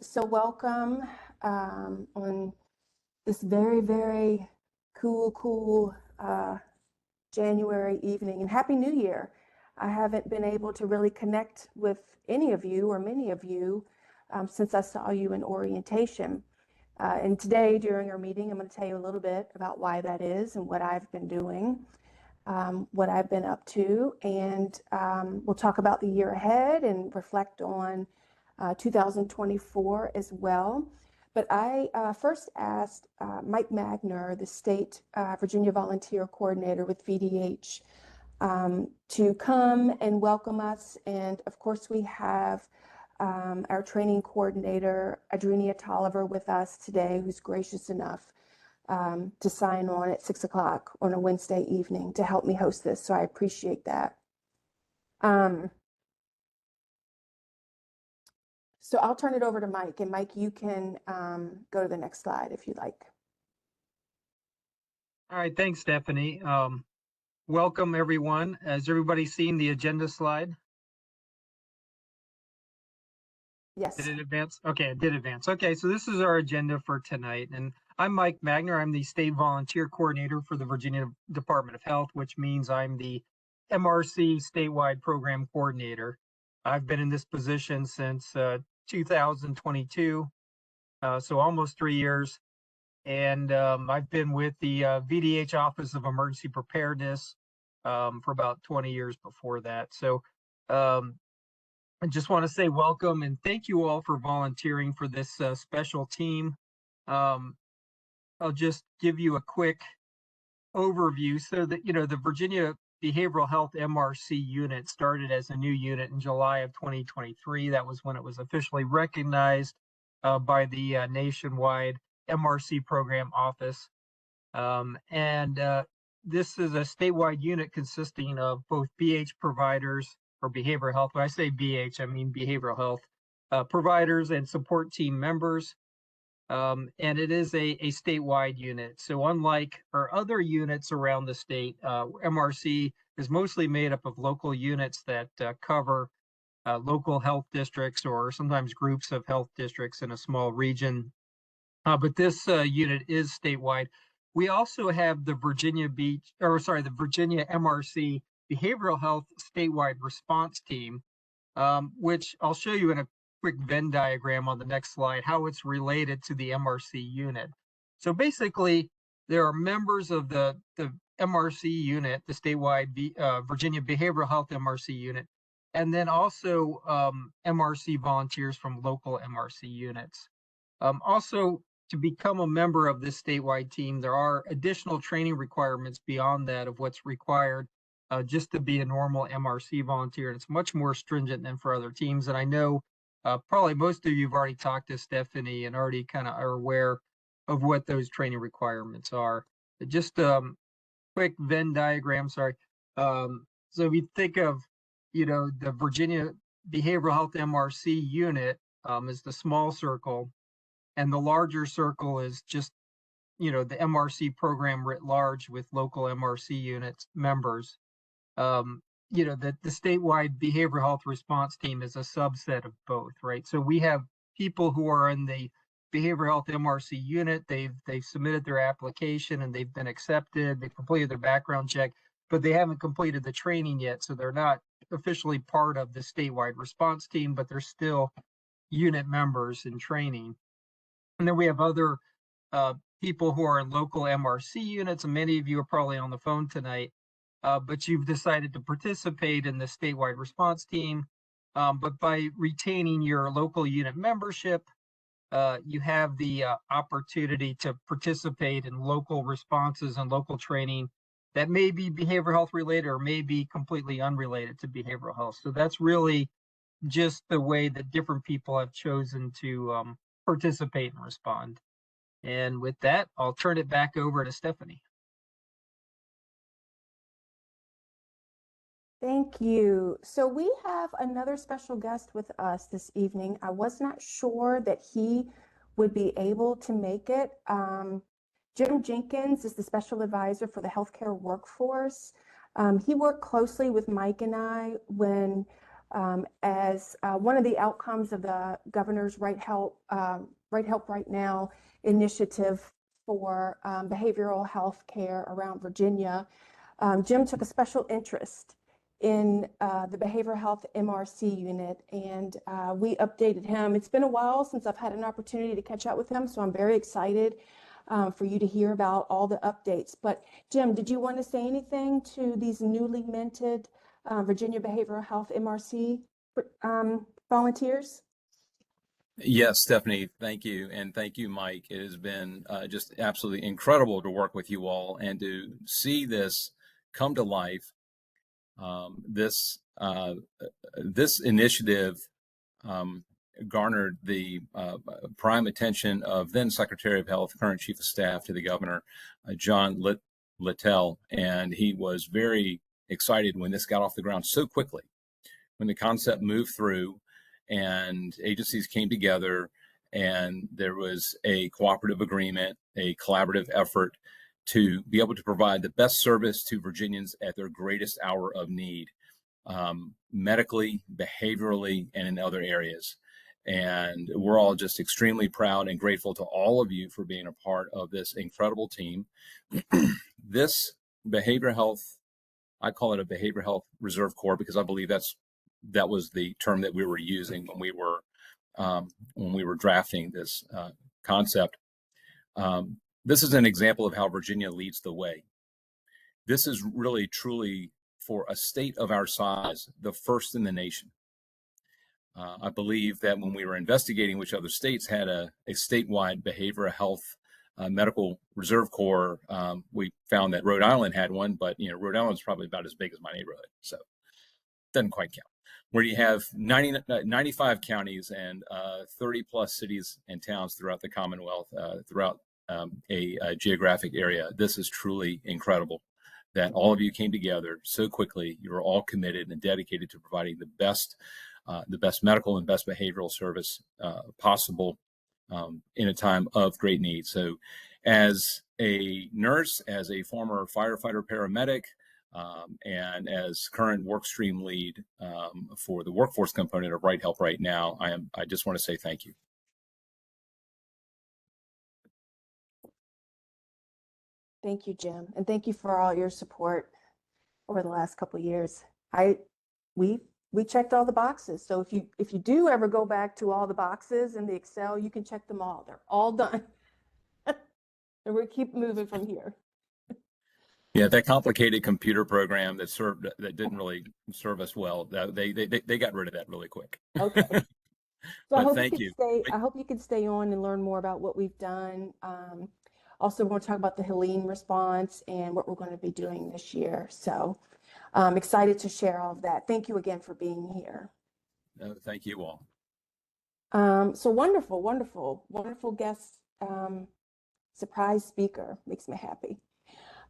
So welcome on this very, very cool January evening, and Happy New Year. I haven't been able to really connect with any of you or many of you since I saw you in orientation. And today during our meeting, I'm going to tell you a little bit about why that is and what I've been doing, what I've been up to, and we'll talk about the year ahead and reflect on 2024 as well. But I first asked Mike Magner, the state Virginia volunteer coordinator with VDH, to come and welcome us. And of course, we have our training coordinator, Adrenia Tolliver, with us today, who's gracious enough to sign on at 6 o'clock on a Wednesday evening to help me host this. So I appreciate that. So I'll turn it over to Mike, and Mike, you can go to the next slide if you'd like. All right, thanks, Stephanie. Welcome, everyone. Has everybody seen the agenda slide? Yes. Did it advance? Okay, it did advance. Okay, so this is our agenda for tonight. And I'm Mike Magner. I'm the State Volunteer Coordinator for the Virginia Department of Health, which means I'm the MRC Statewide Program Coordinator. I've been in this position since 2022, so almost 3 years. And I've been with the VDH Office of Emergency Preparedness for about 20 years before that. So I just want to say welcome and thank you all for volunteering for this special team. I'll just give you a quick overview. So that, the Virginia Behavioral Health MRC unit started as a new unit in July of 2023. That was when it was officially recognized by the nationwide MRC program office. This is a statewide unit consisting of both BH providers or behavioral health. When I say BH, I mean behavioral health providers and support team members. And it is a statewide unit. So unlike our other units around the state, MRC is mostly made up of local units that cover local health districts or sometimes groups of health districts in a small region. But this unit is statewide. We also have the Virginia MRC Behavioral Health Statewide Response Team, which I'll show you in a quick Venn diagram on the next slide, how it's related to the MRC unit. So basically, there are members of the MRC unit, the statewide Virginia Behavioral Health MRC unit, and then also MRC volunteers from local MRC units. Also, to become a member of this statewide team, there are additional training requirements beyond that of what's required just to be a normal MRC volunteer. And it's much more stringent than for other teams. And I know probably most of you have already talked to Stephanie and already kind of are aware of what those training requirements are. Just quick Venn diagram, sorry. So if you think of, the Virginia Behavioral Health MRC unit is the small circle, and the larger circle is just, the MRC program writ large with local MRC units members. The statewide behavioral health response team is a subset of both, right? So we have people who are in the behavioral health MRC unit. They've submitted their application and they've been accepted. They've completed their background check, but they haven't completed the training yet. So they're not officially part of the statewide response team, but they're still unit members in training. And then we have other people who are in local MRC units, and many of you are probably on the phone tonight, but you've decided to participate in the statewide response team. But by retaining your local unit membership, you have the opportunity to participate in local responses and local training that may be behavioral health related or may be completely unrelated to behavioral health. So that's really just the way that different people have chosen to participate and respond. And with that, I'll turn it back over to Stephanie. Thank you. So we have another special guest with us this evening. I was not sure that he would be able to make it. Jim Jenkins is the special advisor for the healthcare workforce. He worked closely with Mike and I when as one of the outcomes of the governor's Right Help Right Now initiative for behavioral health care around Virginia. Jim took a special interest in the behavioral health MRC unit, and we updated him. It's been a while since I've had an opportunity to catch up with him, so I'm very excited for you to hear about all the updates. But Jim, did you want to say anything to these newly minted Virginia Behavioral Health MRC volunteers? Yes, Stephanie, thank you. And thank you, Mike. It has been just absolutely incredible to work with you all and to see this come to life. This initiative garnered the prime attention of then Secretary of Health, current Chief of Staff to the Governor, John Littell, and he was very excited when this got off the ground so quickly, when the concept moved through and agencies came together and there was a cooperative agreement, a collaborative effort to be able to provide the best service to Virginians at their greatest hour of need, medically, behaviorally, and in other areas. And we're all just extremely proud and grateful to all of you for being a part of this incredible team. This behavioral health, I call it a behavioral health reserve corps because I believe that was the term that we were using when we were drafting this concept. This is an example of how Virginia leads the way. This is really, truly, for a state of our size, the first in the nation. I believe that when we were investigating which other states had a statewide behavioral health medical reserve corps, we found that Rhode Island had one, but Rhode Island's probably about as big as my neighborhood, so doesn't quite count. Where you have 95 counties and 30 plus cities and towns throughout the Commonwealth, throughout a geographic area. This is truly incredible that all of you came together so quickly. You were all committed and dedicated to providing the best medical and best behavioral service possible in a time of great need. So as a nurse, as a former firefighter paramedic, and as current work stream lead for the workforce component of Right Help Right Now, I just want to say thank you. Thank you, Jim, and thank you for all your support over the last couple of years. We checked all the boxes. So if you do ever go back to all the boxes in the Excel, you can check them all. They're all done. And we keep moving from here. Yeah, that complicated computer program that didn't really serve us well, they got rid of that really quick. Okay. So I hope thank you. I hope you can stay on and learn more about what we've done. Also, we're going to talk about the Helene response and what we're going to be doing this year. So I'm excited to share all of that. Thank you again for being here. Thank you all. So wonderful guest, surprise speaker. Makes me happy.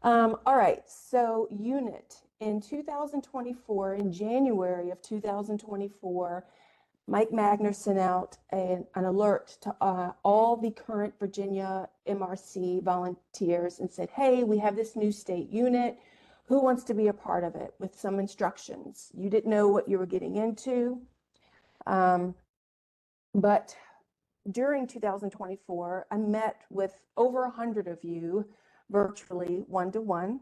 All right, so unit in 2024, in January of 2024, Mike Magner sent out an alert to all the current Virginia MRC volunteers and said, hey, we have this new state unit. Who wants to be a part of it, with some instructions? You didn't know what you were getting into. But during 2024, I met with over 100 of you virtually, one-to-one,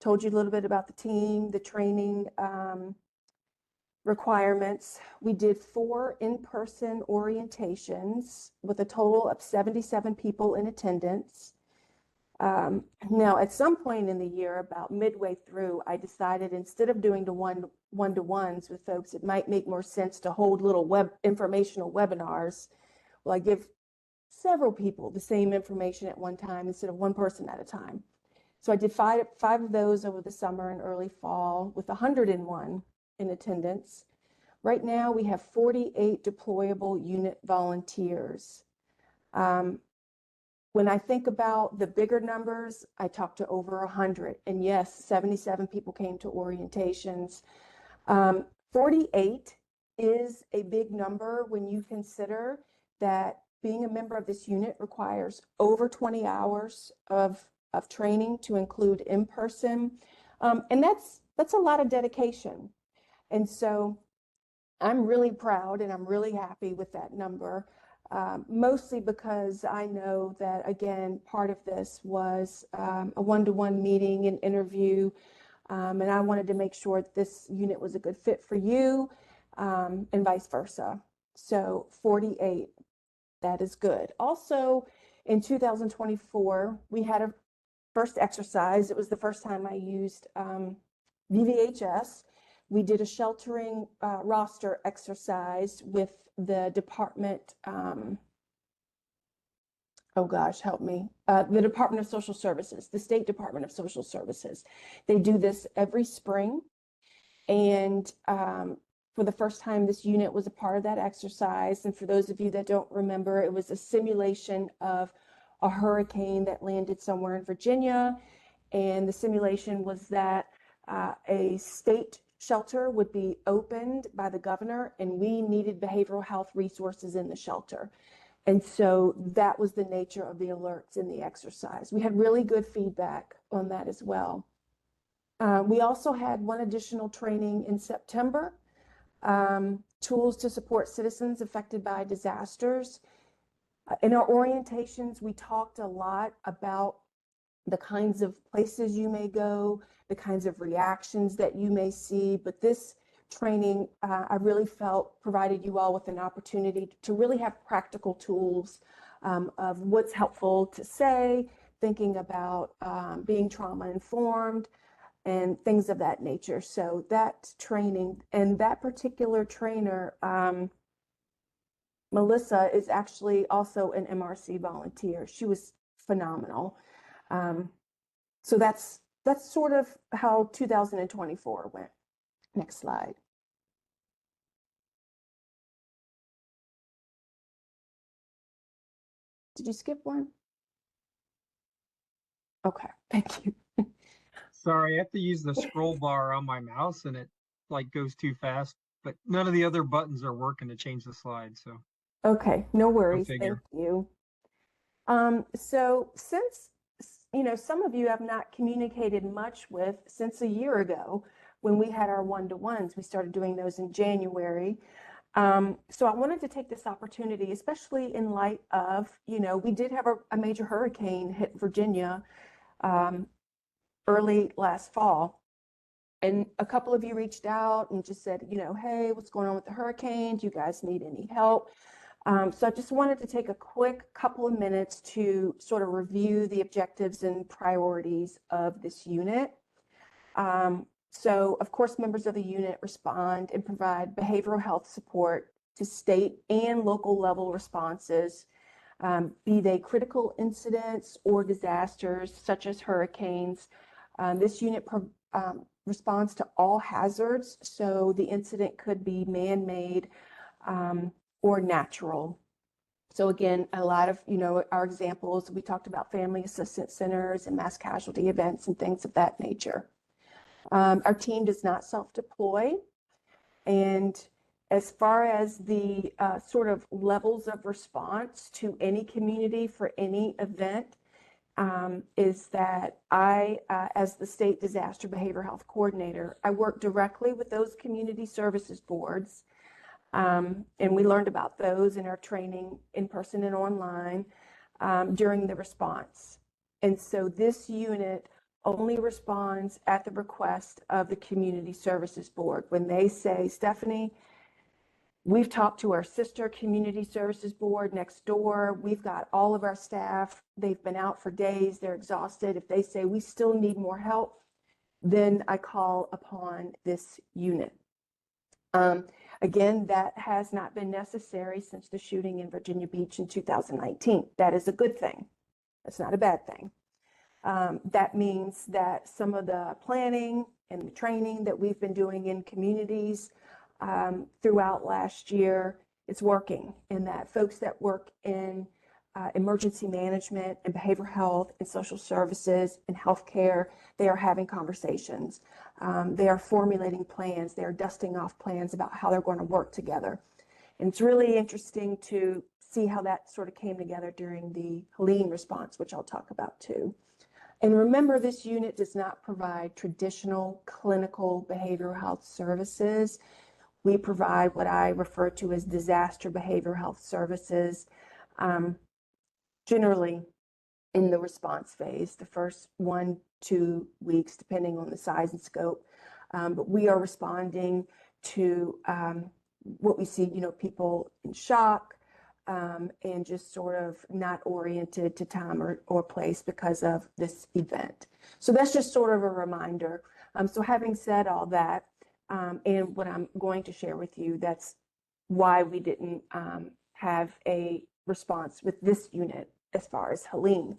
told you a little bit about the team, the training requirements. We did 4 in-person orientations with a total of 77 people in attendance. Now, at some point in the year, about midway through, I decided instead of doing the one-to-ones with folks, it might make more sense to hold little informational webinars. Well, I give several people the same information at one time instead of one person at a time. So I did five of those over the summer and early fall with 101 in attendance. Right now, we have 48 deployable unit volunteers. When I think about the bigger numbers, I talked to over 100. And yes, 77 people came to orientations. 48 is a big number when you consider that being a member of this unit requires over 20 hours of training to include in-person. And that's a lot of dedication. And so I'm really proud and I'm really happy with that number, mostly because I know that, again, part of this was a one-to-one meeting and interview, and I wanted to make sure that this unit was a good fit for you, and vice versa. So 48, that is good. Also, in 2024, we had a first exercise. It was the first time I used VVHS. We did a sheltering roster exercise with the department, oh gosh, help me, the Department of Social Services, the State Department of Social Services. They do this every spring. And for the first time, this unit was a part of that exercise. And for those of you that don't remember, it was a simulation of a hurricane that landed somewhere in Virginia. And the simulation was that a state shelter would be opened by the governor, and we needed behavioral health resources in the shelter. And so that was the nature of the alerts in the exercise. We had really good feedback on that as well. We also had one additional training in September, tools to support citizens affected by disasters. In our orientations, we talked a lot about the kinds of places you may go, the kinds of reactions that you may see, but this training, I really felt provided you all with an opportunity to really have practical tools of what's helpful to say, thinking about being trauma informed, and things of that nature. So that training, and that particular trainer, Melissa, is actually also an MRC volunteer. She was phenomenal. So that's sort of how 2024 went. Next slide. Did you skip one? Okay, thank you. Sorry, I have to use the scroll bar on my mouse and it like goes too fast, but none of the other buttons are working to change the slide. So Okay, no go worries. figure. Thank you. So since, some of you have not communicated much with since a year ago when we had our one-to-ones. We started doing those in January. So I wanted to take this opportunity, especially in light of, we did have a major hurricane hit Virginia early last fall. And a couple of you reached out and just said, hey, what's going on with the hurricane? Do you guys need any help? So I just wanted to take a quick couple of minutes to sort of review the objectives and priorities of this unit. So of course, members of the unit respond and provide behavioral health support to state and local level responses, be they critical incidents or disasters such as hurricanes. This unit responds to all hazards. So the incident could be man-made or natural. So again, a lot of, our examples, we talked about family assistance centers and mass casualty events and things of that nature. Our team does not self-deploy. And as far as the sort of levels of response to any community for any event, is that I, as the state disaster behavioral health coordinator, I work directly with those community services boards. And we learned about those in our training in person and online during the response. And so this unit only responds at the request of the community services board. When they say, Stephanie, we've talked to our sister community services board next door. We've got all of our staff. They've been out for days. They're exhausted. If they say we still need more help, then I call upon this unit. Again, that has not been necessary since the shooting in Virginia Beach in 2019. That is a good thing. That's not a bad thing. That means that some of the planning and the training that we've been doing in communities throughout last year is working, and that folks that work in emergency management and behavioral health and social services and healthcare, they are having conversations. They are formulating plans. They are dusting off plans about how they're going to work together. And it's really interesting to see how that sort of came together during the Helene response, which I'll talk about too. And remember, this unit does not provide traditional clinical behavioral health services. We provide what I refer to as disaster behavioral health services, generally in the response phase, the first 1-2 weeks, depending on the size and scope. But we are responding to what we see, people in shock, and just sort of not oriented to time or place because of this event. So that's just sort of a reminder. So having said all that, and what I'm going to share with you, that's why we didn't have a response with this unit as far as Helene.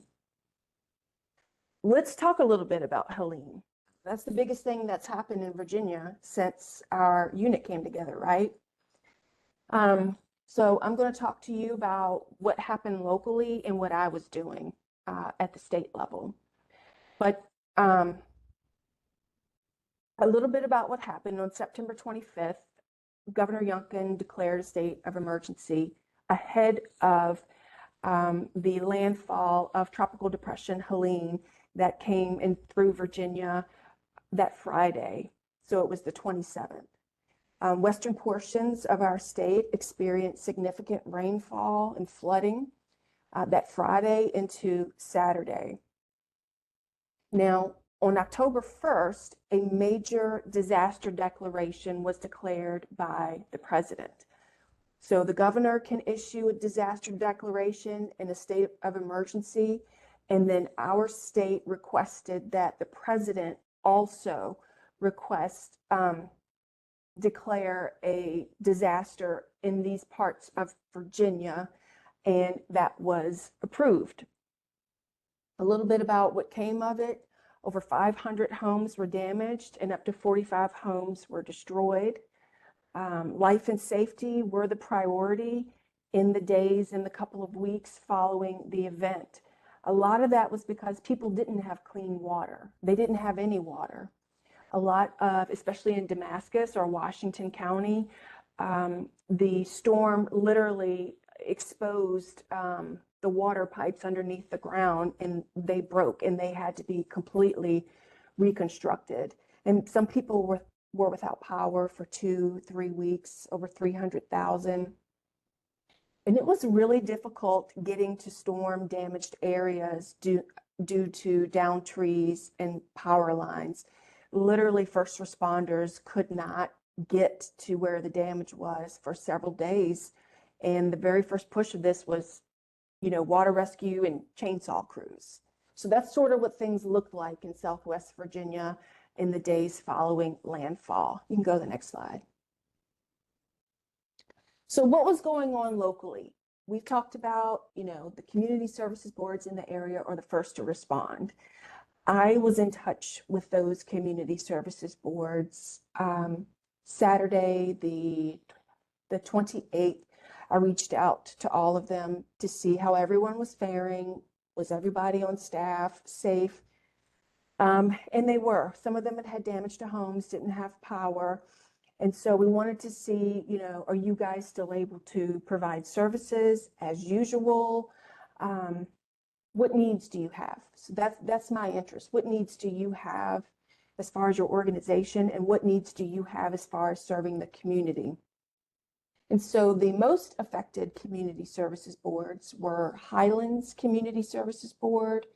Let's talk a little bit about Helene. That's the biggest thing that's happened in Virginia since our unit came together, right? So I'm going to talk to you about what happened locally and what I was doing at the state level. But a little bit about what happened on September 25th. Governor Youngkin declared a state of emergency ahead of the landfall of Tropical Depression Helene that came in through Virginia that Friday. So it was the 27th. Western portions of our state experienced significant rainfall and flooding that Friday into Saturday. Now, on October 1st, a major disaster declaration was declared by the president. So the governor can issue a disaster declaration in a state of emergency, and then our state requested that the president also declare a disaster in these parts of Virginia, and that was approved. A little bit about what came of it. Over 500 homes were damaged and up to 45 homes were destroyed. Life and safety were the priority in the days and the couple of weeks following the event. A lot of that was because people didn't have clean water. They didn't have any water. A lot of, especially in Damascus or Washington County, the storm literally exposed the water pipes underneath the ground, and they broke and they had to be completely reconstructed. And some people were without power for 2-3 weeks, over 300,000. And it was really difficult getting to storm damaged areas due to downed trees and power lines. Literally, first responders could not get to where the damage was for several days. And the very first push of this was, water rescue and chainsaw crews. So that's sort of what things looked like in Southwest Virginia in the days following landfall. You can go to the next slide. So what was going on locally? We've talked about, the community services boards in the area are the first to respond. I was in touch with those community services boards Saturday, the 28th. I reached out to all of them to see how everyone was faring. Was everybody on staff safe? And they were. Some of them had had damage to homes, didn't have power. And so we wanted to see, are you guys still able to provide services as usual? What needs do you have? So that's my interest. What needs do you have as far as your organization, and what needs do you have as far as serving the community? And so the most affected community services boards were Highlands Community Services Board,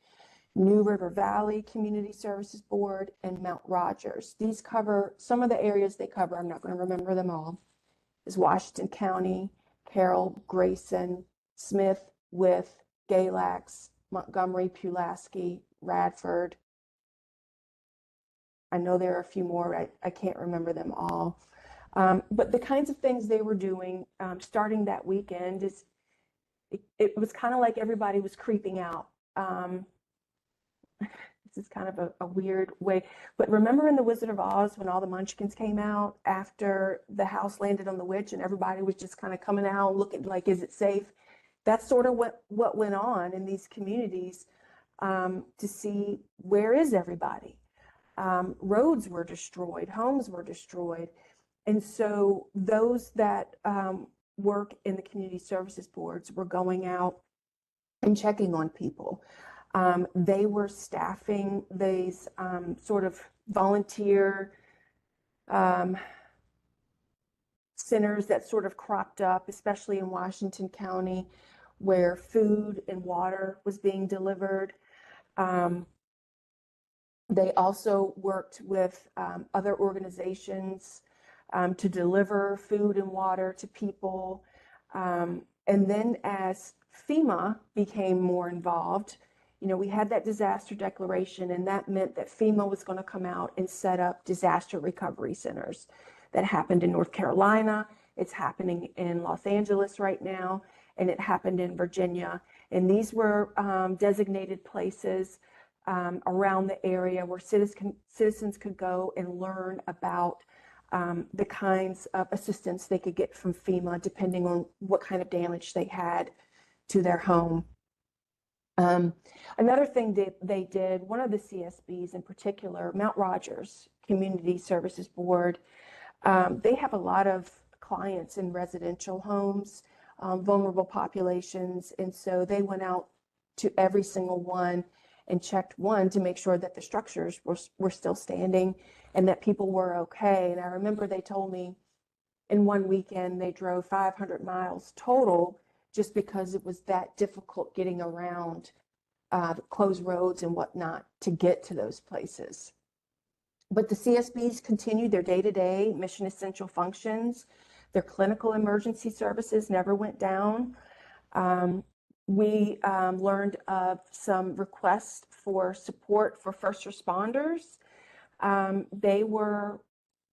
New River Valley Community Services Board, and Mount Rogers. These cover some of the areas they cover. I'm not going to remember them all. Is Washington County, Carroll, Grayson, Smith, Wythe, Galax, Montgomery, Pulaski, Radford. I know there are a few more. I can't remember them all. But the kinds of things they were doing starting that weekend is it was kind of like everybody was creeping out. This is kind of a weird way, but remember in The Wizard of Oz when all the munchkins came out after the house landed on the witch and everybody was just kind of coming out looking like, is it safe? That's sort of what went on in these communities to see where is everybody. Roads were destroyed, homes were destroyed. And so those that work in the community services boards were going out and checking on people. They were staffing these sort of volunteer centers that sort of cropped up, especially in Washington County, where food and water was being delivered. They also worked with other organizations to deliver food and water to people. And then as FEMA became more involved, you know, we had that disaster declaration, and that meant that FEMA was going to come out and set up disaster recovery centers. That happened in North Carolina. It's happening in Los Angeles right now, and it happened in Virginia. And these were designated places around the area where citizens could go and learn about the kinds of assistance they could get from FEMA, depending on what kind of damage they had to their home. Another thing they did, one of the CSBs in particular, Mount Rogers Community Services Board, they have a lot of clients in residential homes, vulnerable populations, and so they went out to every single one and checked, one, to make sure that the structures were still standing and that people were okay. And I remember they told me in one weekend they drove 500 miles total just because it was that difficult getting around closed roads and whatnot to get to those places. But the CSBs continued their day-to-day mission essential functions. Their clinical emergency services never went down. We learned of some requests for support for first responders. They were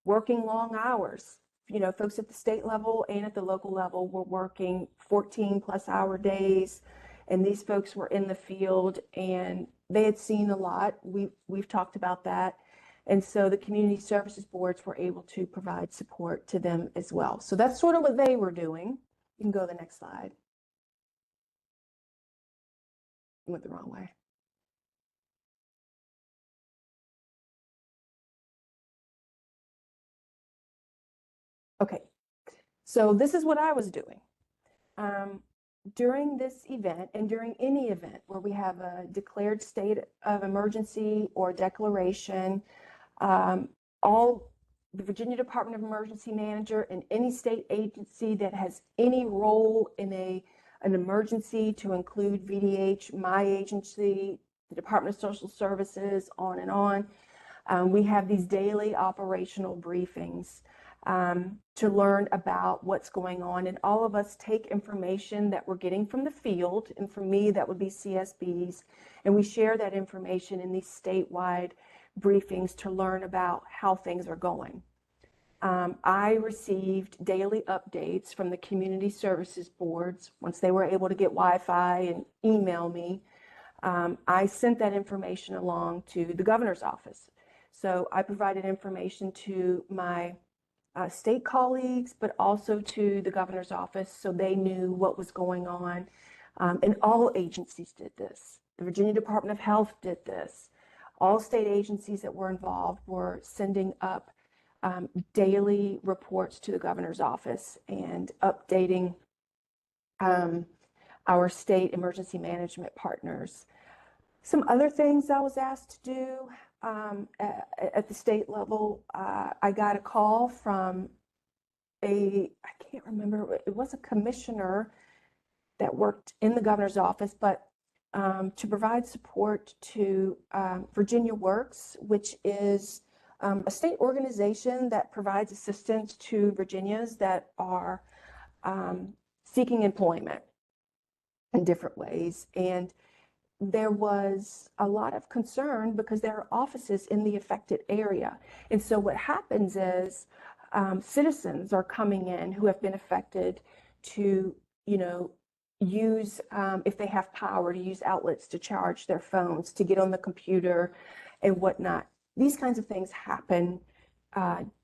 working long hours. You know, folks at the state level and at the local level were working 14-plus-hour days, and these folks were in the field and they had seen a lot. We've talked about that. And so the community services boards were able to provide support to them as well. So that's sort of what they were doing. You can go to the next slide. I went the wrong way. Okay, so this is what I was doing. During this event and during any event where we have a declared state of emergency or declaration, all the Virginia Department of Emergency Manager and any state agency that has any role in an emergency, to include VDH, my agency, the Department of Social Services, on and on. We have these daily operational briefings to learn about what's going on. And all of us take information that we're getting from the field, and for me, that would be CSBs, and we share that information in these statewide briefings to learn about how things are going. I received daily updates from the community services boards once they were able to get Wi-Fi and email me. I sent that information along to the governor's office. So I provided information to my state colleagues, but also to the governor's office, so they knew what was going on. And all agencies did this. The Virginia Department of Health did this. All state agencies that were involved were sending up daily reports to the governor's office and updating our state emergency management partners. Some other things I was asked to do at the state level, I got a call from I can't remember, it was a commissioner that worked in the governor's office, but to provide support to Virginia Works, which is a state organization that provides assistance to Virginians that are seeking employment in different ways. And there was a lot of concern because there are offices in the affected area. And so what happens is citizens are coming in who have been affected to, you know, use, if they have power, to use outlets to charge their phones, to get on the computer and whatnot. These kinds of things happen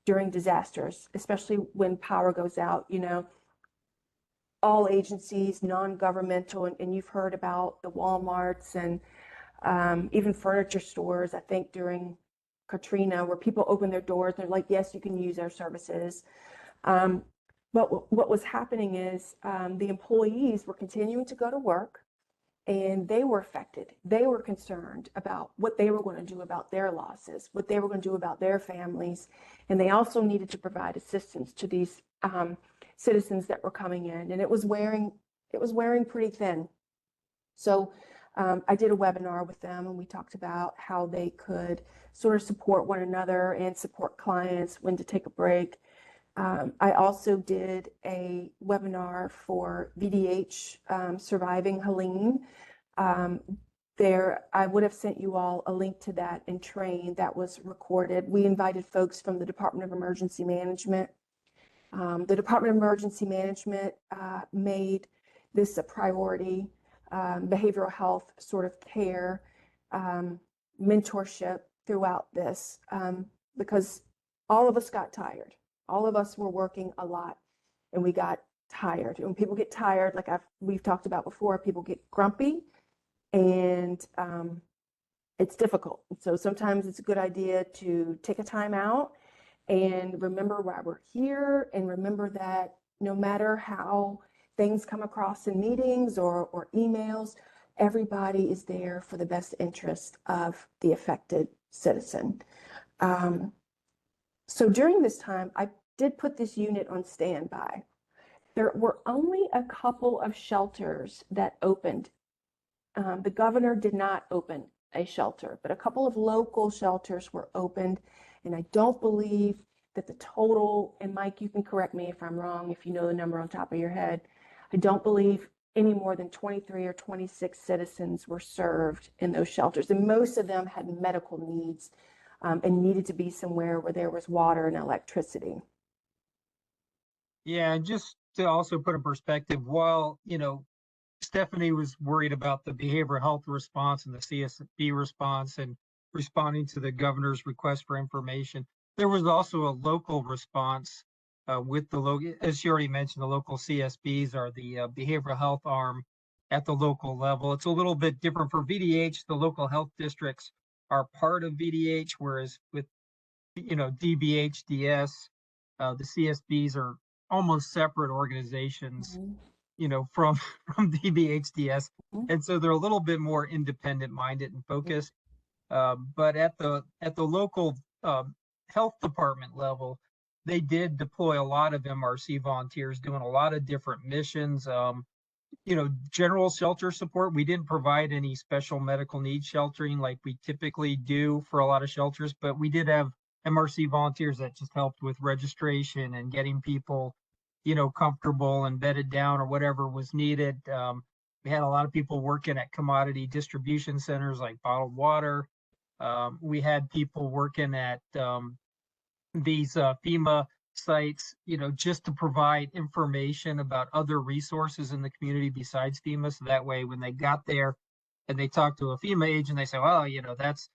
during disasters, especially when power goes out. You know, all agencies, non-governmental, and you've heard about the Walmarts and even furniture stores, I think during Katrina, where people open their doors and they're like, yes, you can use our services. But what was happening is the employees were continuing to go to work, and they were affected. They were concerned about what they were going to do about their losses, what they were going to do about their families. And they also needed to provide assistance to these citizens that were coming in, and it was wearing pretty thin. So I did a webinar with them, and we talked about how they could sort of support one another and support clients, when to take a break. I also did a webinar for VDH, Surviving Helene. I would have sent you all a link to that in Train that was recorded. We invited folks from the Department of Emergency Management. The Department of Emergency Management made this a priority, behavioral health sort of care, mentorship throughout this, because all of us got tired. All of us were working a lot, and we got tired. And when people get tired, like we've talked about before, people get grumpy, and it's difficult. So sometimes it's a good idea to take a time out and remember why we're here, and remember that no matter how things come across in meetings or emails, everybody is there for the best interest of the affected citizen. So during this time, I did put this unit on standby. There were only a couple of shelters that opened. The governor did not open a shelter, but a couple of local shelters were opened. And I don't believe that the total, and Mike, you can correct me if I'm wrong, if you know the number on top of your head, I don't believe any more than 23 or 26 citizens were served in those shelters. And most of them had medical needs and needed to be somewhere where there was water and electricity. Yeah, and just to also put in perspective, while, Stephanie was worried about the behavioral health response and the CSB response and responding to the governor's request for information, there was also a local response with as she already mentioned, the local CSBs are the behavioral health arm at the local level. It's a little bit different for VDH. The local health districts are part of VDH, whereas with, DBH, DS, the CSBs are almost separate organizations. Mm-hmm. From DBHDS. Mm-hmm. And so they're a little bit more independent minded and focused. But at the local health department level, they did deploy a lot of MRC volunteers doing a lot of different missions. General shelter support. We didn't provide any special medical needs sheltering like we typically do for a lot of shelters, but we did have MRC volunteers that just helped with registration and getting people comfortable and bedded down or whatever was needed. We had a lot of people working at commodity distribution centers like bottled water. We had people working at these FEMA sites, just to provide information about other resources in the community besides FEMA. So that way, when they got there and they talked to a FEMA agent, they say, well, that's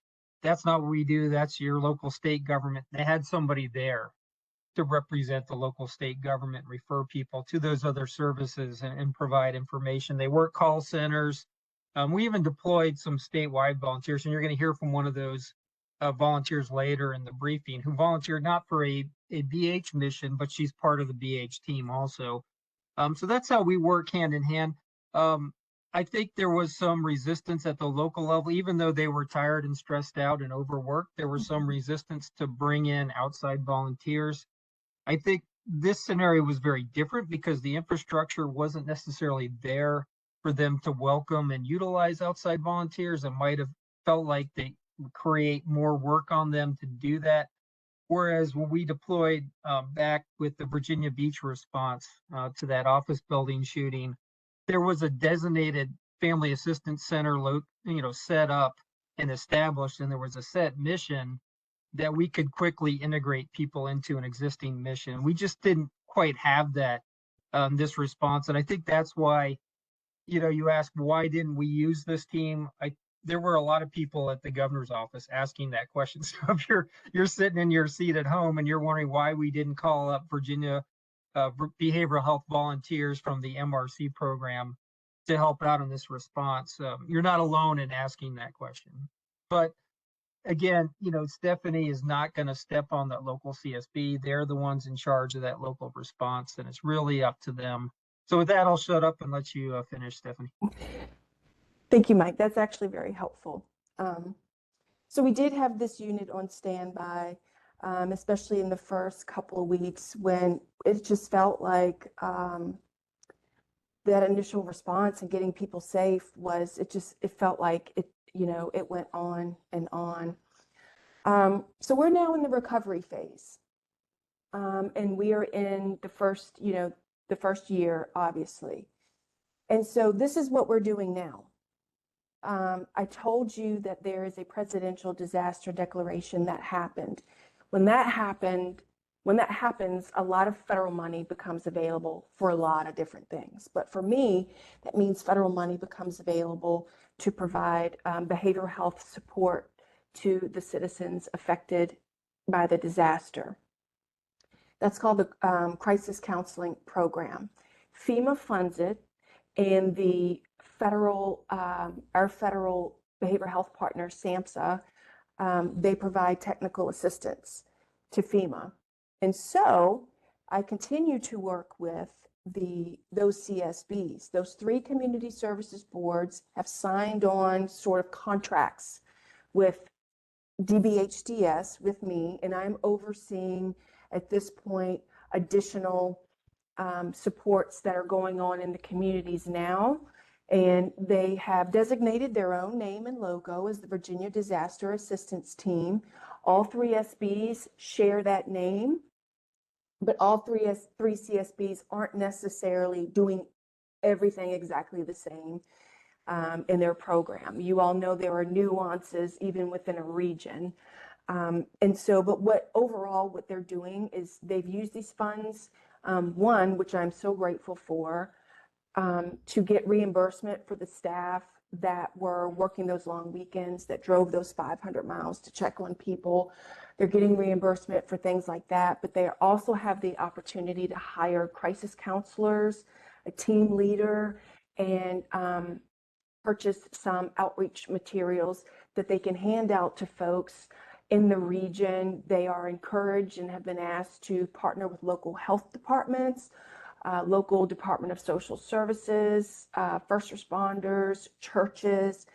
not what we do. That's your local state government. They had somebody there to represent the local state government, refer people to those other services and provide information. They work call centers. We even deployed some statewide volunteers, and you're going to hear from one of those volunteers later in the briefing, who volunteered not for a BH mission, but she's part of the BH team also. So that's how we work hand in hand. I think there was some resistance at the local level, even though they were tired and stressed out and overworked. There was some resistance to bring in outside volunteers. I think this scenario was very different because the infrastructure wasn't necessarily there for them to welcome and utilize outside volunteers, and might have felt like they create more work on them to do that. Whereas when we deployed back with the Virginia Beach response to that office building shooting, there was a designated family assistance center set up and established, and there was a set mission that we could quickly integrate people into an existing mission. We just didn't quite have that this response. And I think that's why, you ask, why didn't we use this team? There were a lot of people at the governor's office asking that question. So if you're sitting in your seat at home and you're wondering why we didn't call up Virginia behavioral health volunteers from the MRC program to help out in this response, you're not alone in asking that question. But again, Stephanie is not going to step on that local CSB. They're the ones in charge of that local response, and it's really up to them. So with that, I'll shut up and let you finish, Stephanie. Thank you, Mike. That's actually very helpful. So we did have this unit on standby, especially in the first couple of weeks when it just felt like that initial response and getting people safe was, it felt like it, it went on and on. So we're now in the recovery phase. And we are in the first year, obviously. And so this is what we're doing now. I told you that there is a presidential disaster declaration that happened. When that happens, a lot of federal money becomes available for a lot of different things. But for me, that means federal money becomes available to provide behavioral health support to the citizens affected by the disaster. That's called the Crisis Counseling Program. FEMA funds it, and the our federal behavioral health partner, SAMHSA, they provide technical assistance to FEMA. And so I continue to work with those CSBs. Those 3 community services boards have signed on sort of contracts with DBHDS with me, and I'm overseeing at this point additional supports that are going on in the communities now. And they have designated their own name and logo as the Virginia Disaster Assistance Team. All 3 SBs share that name, but all three CSBs aren't necessarily doing everything exactly the same in their program. You all know there are nuances even within a region. And so, but what they're doing is they've used these funds, one, which I'm so grateful for, to get reimbursement for the staff that were working those long weekends, that drove those 500 miles to check on people. They're getting reimbursement for things like that, but they also have the opportunity to hire crisis counselors, a team leader, and purchase some outreach materials that they can hand out to folks in the region. They are encouraged and have been asked to partner with local health departments, local Department of Social Services, first responders, churches,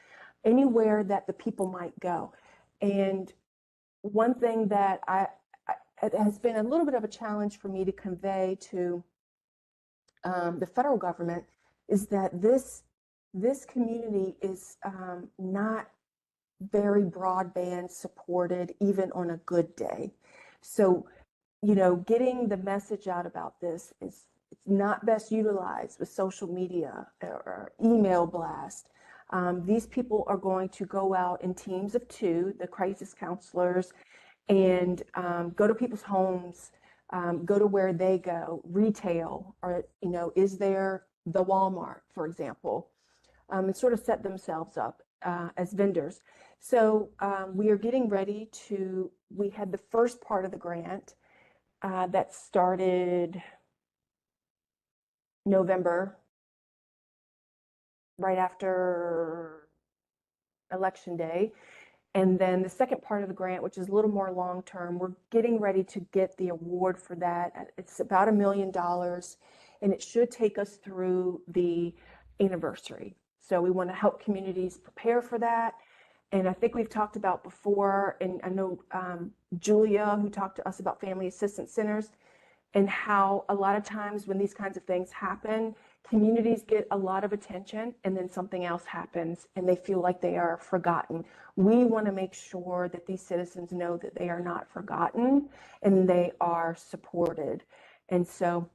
anywhere that the people might go. And one thing that it has been a little bit of a challenge for me to convey to the federal government is that this community is not very broadband supported, even on a good day. So, getting the message out about this is it's not best utilized with social media or email blast. These people are going to go out in teams of 2, the crisis counselors, and go to people's homes, go to where they go, retail, or, is there the Walmart, for example, and sort of set themselves up as vendors. So we are getting ready we had the first part of the grant that started November, right after Election Day. And then the second part of the grant, which is a little more long-term, we're getting ready to get the award for that. It's about $1 million, and it should take us through the anniversary. So we want to help communities prepare for that. And I think we've talked about before, and I know Julia, who talked to us about family assistance centers, and how a lot of times when these kinds of things happen, communities get a lot of attention and then something else happens and they feel like they are forgotten. We want to make sure that these citizens know that they are not forgotten and they are supported. And so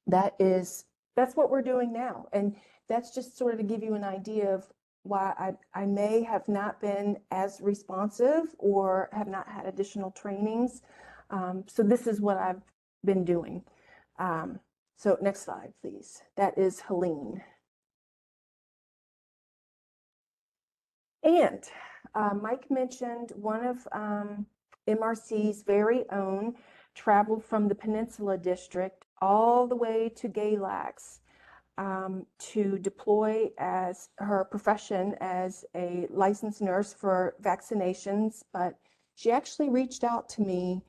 that's what we're doing now. And that's just sort of to give you an idea of why I may have not been as responsive or have not had additional trainings. So this is what I've been doing. So next slide, please. That is Helene. And Mike mentioned one of MRC's very own traveled from the Peninsula District all the way to Galax to deploy as her profession as a licensed nurse for vaccinations. But she actually reached out to me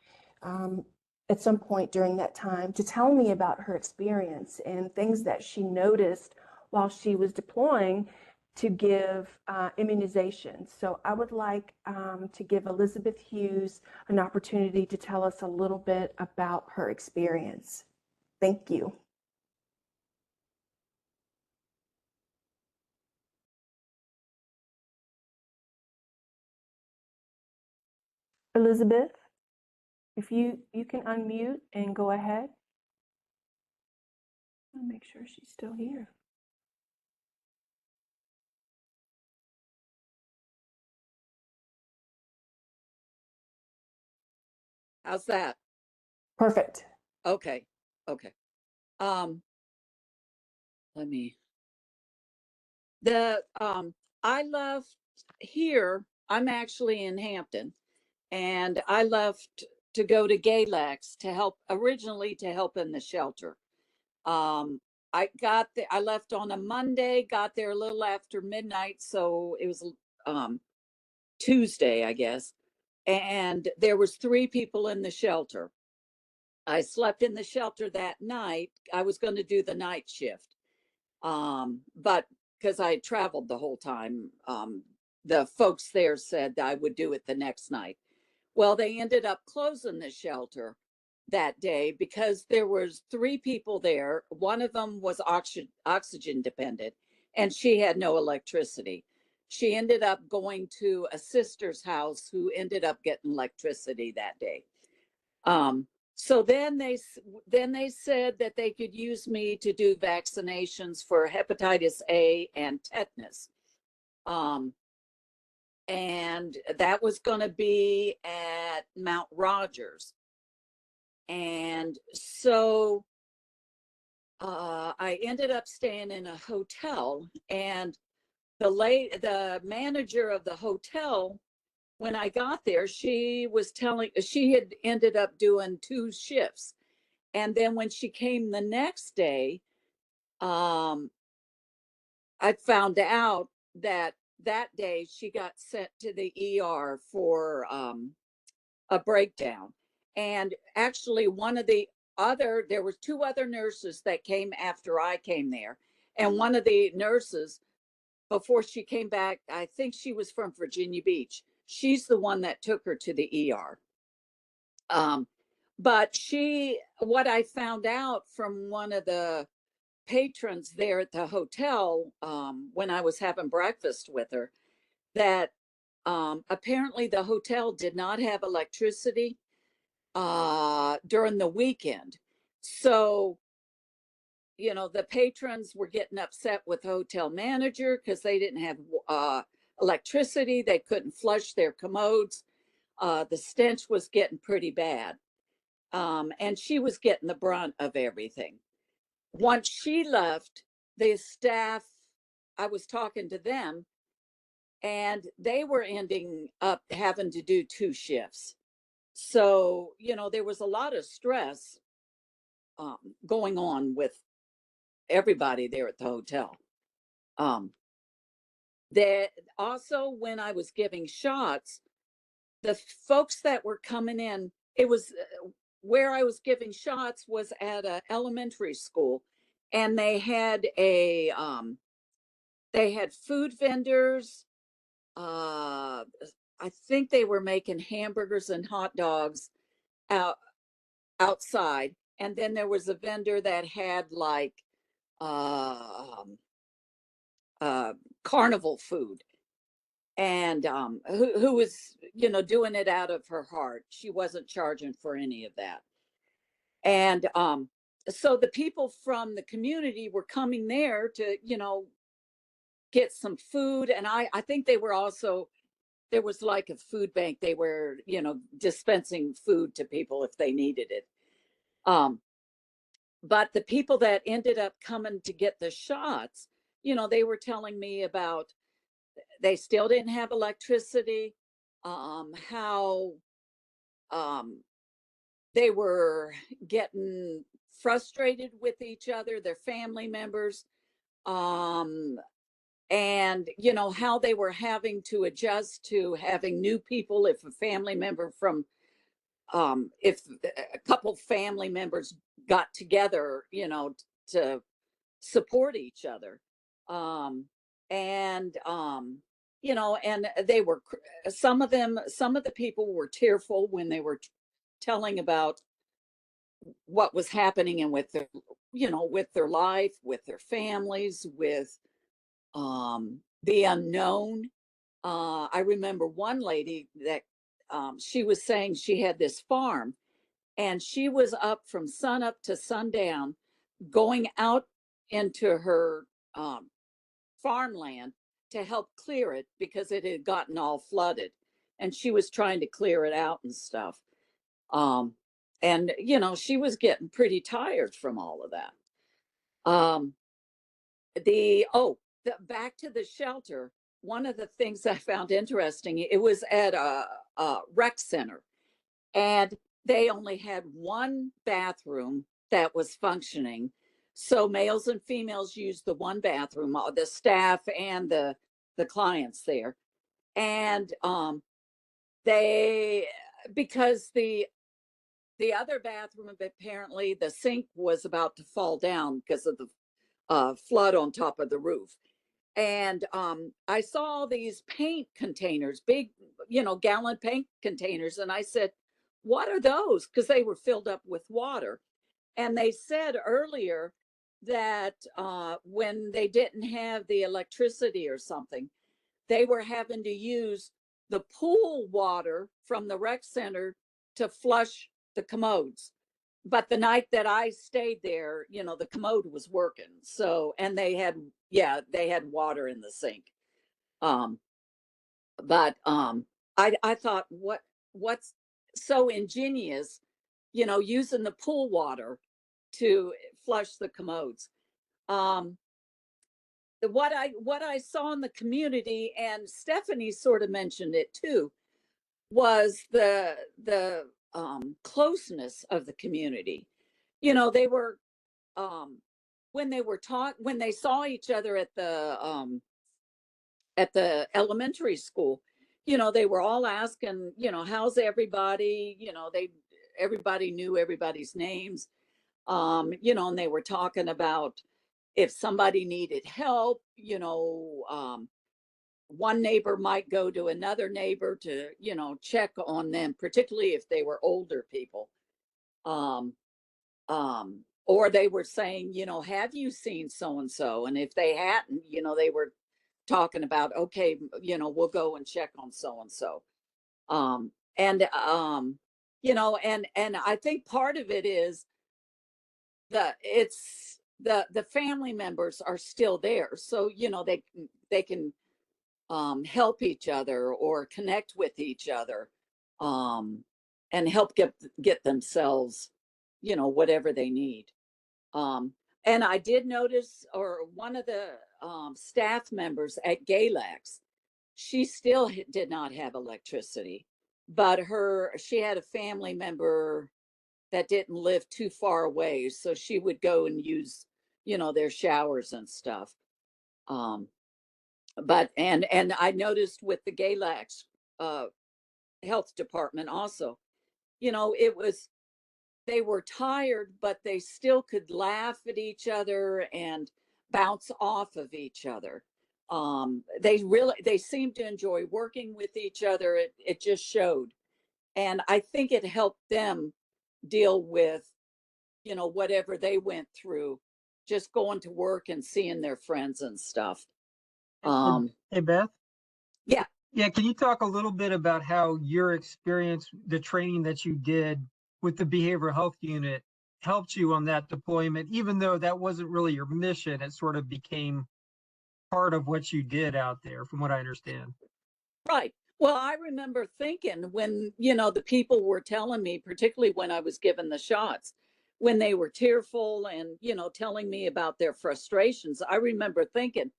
at some point during that time to tell me about her experience and things that she noticed while she was deploying to give immunizations. So I would like to give Elizabeth Hughes an opportunity to tell us a little bit about her experience. Thank you. Elizabeth, if you can unmute and go ahead. I'll make sure she's still here. How's that? Perfect. Okay. Okay. Let me, I left here. I'm actually in Hampton, and I left to go to Galax to help, originally to help in the shelter. I left on a Monday, got there a little after midnight. So it was, Tuesday, I guess. And there was 3 people in the shelter. I slept in the shelter that night. I was going to do the night shift. But because I traveled the whole time, the folks there said I would do it the next night. Well, they ended up closing the shelter that day because there was 3 people there. One of them was oxygen dependent, and she had no electricity. She ended up going to a sister's house who ended up getting electricity that day. So then they said that they could use me to do vaccinations for hepatitis A and tetanus. And that was going to be at Mount Rogers. And so I ended up staying in a hotel, and the manager of the hotel, when I got there, she had ended up doing 2 shifts. And then when she came the next day, I found out that day she got sent to the ER for a breakdown. And actually there were 2 other nurses that came after I came there. And one of the nurses, before she came back, I think she was from Virginia Beach. She's the one that took her to the ER. But what I found out from one of the patrons there at the hotel, when I was having breakfast with her, that apparently the hotel did not have electricity during the weekend. So, the patrons were getting upset with the hotel manager because they didn't have electricity. They couldn't flush their commodes. The stench was getting pretty bad. And she was getting the brunt of everything. Once she left, the staff, I was talking to them, and they were ending up having to do 2 shifts. So, there was a lot of stress going on with everybody there at the hotel. That also, when I was giving shots, the folks that were coming in, it was where I was giving shots was at an elementary school, and they had food vendors. I think they were making hamburgers and hot dogs outside, and then there was a vendor that had like carnival food, and who was doing it out of her heart. She wasn't charging for any of that. And so the people from the community were coming there to get some food. And I think they were also, there was like a food bank. They were dispensing food to people if they needed it. But the people that ended up coming to get the shots, they were telling me about, they still didn't have electricity, how they were getting frustrated with each other, their family members, and how they were having to adjust to having new people if a family member from if a couple family members got together to support each other. and and they were some of the people were tearful when they were telling about what was happening and with their with their life, with their families, with the unknown. I remember one lady that she was saying she had this farm, and she was up from sun up to sundown going out into her um, farmland to help clear it because it had gotten all flooded, and she was trying to clear it out and stuff. um and she was getting pretty tired from all of that. um back to the shelter. One of the things I found interesting, it was at a rec center, and they only had one bathroom that was functioning. So males and females used the one bathroom, the staff and the clients there. And they because the other bathroom, apparently the sink was about to fall down because of the flood on top of the roof. And I saw these paint containers, big, gallon paint containers. And I said, what are those? Because they were filled up with water. And they said earlier that when they didn't have the electricity or something, they were having to use the pool water from the rec center to flush the commodes. But the night that I stayed there, the commode was working. So, and they had water in the sink. Um, but I thought, what's so ingenious, using the pool water to flush the commodes. Um, what I saw in the community, and Stephanie sort of mentioned it too, was the closeness of the community. They were um, when they were taught when they saw each other at the elementary school. They were all asking, how's everybody. Everybody knew everybody's names. And they were talking about if somebody needed help. One neighbor might go to another neighbor to check on them, particularly if they were older people. um or they were saying, have you seen so and so? And if they hadn't, they were talking about, okay, we'll go and check on so and so. And and I think part of it is the family members are still there, so they can help each other or connect with each other, um, and help get themselves, whatever they need. And I did notice, or one of the staff members at Galax, she still did not have electricity, but she had a family member that didn't live too far away, so she would go and use, their showers and stuff. Um, but and I noticed with the Galax uh, health department also, it was they were tired, but they still could laugh at each other and bounce off of each other. They seemed to enjoy working with each other. It just showed, and I think it helped them deal with whatever they went through, just going to work and seeing their friends and stuff. Hey, Beth. Yeah. Yeah, can you talk a little bit about how your experience, the training that you did with the behavioral health unit helped you on that deployment, even though that wasn't really your mission, it sort of became part of what you did out there, from what I understand. Right. Well, I remember thinking when, the people were telling me, particularly when I was given the shots, when they were tearful and, telling me about their frustrations, I remember thinking,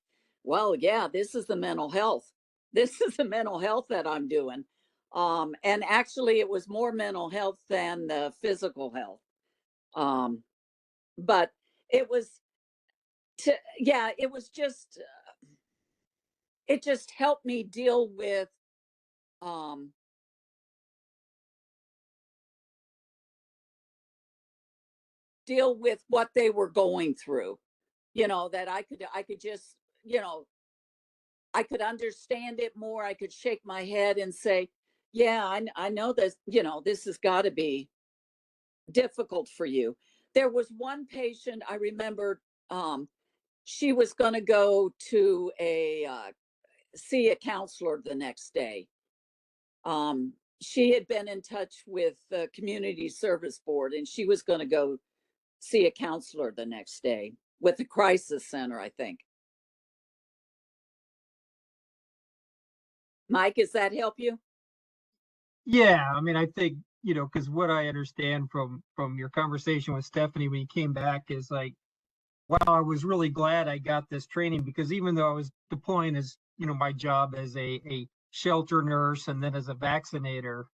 well, yeah, this is the mental health. This is the mental health that I'm doing. And actually, it was more mental health than the physical health. But it was, yeah, it just helped me um, deal with what they were going through, that I could just, I could understand it more. I could shake my head and say, yeah, I know this, this has got to be difficult for you. There was one patient I remember, she was going to go to see a counselor the next day. She had been in touch with the community service board, and she was going to go see a counselor the next day with the crisis center, I think. Mike, does that help you? Yeah, I mean, I think, because what I understand from your conversation with Stephanie when you came back is like, wow, I was really glad I got this training, because even though I was deploying as, my job as a shelter nurse and then as a vaccinator,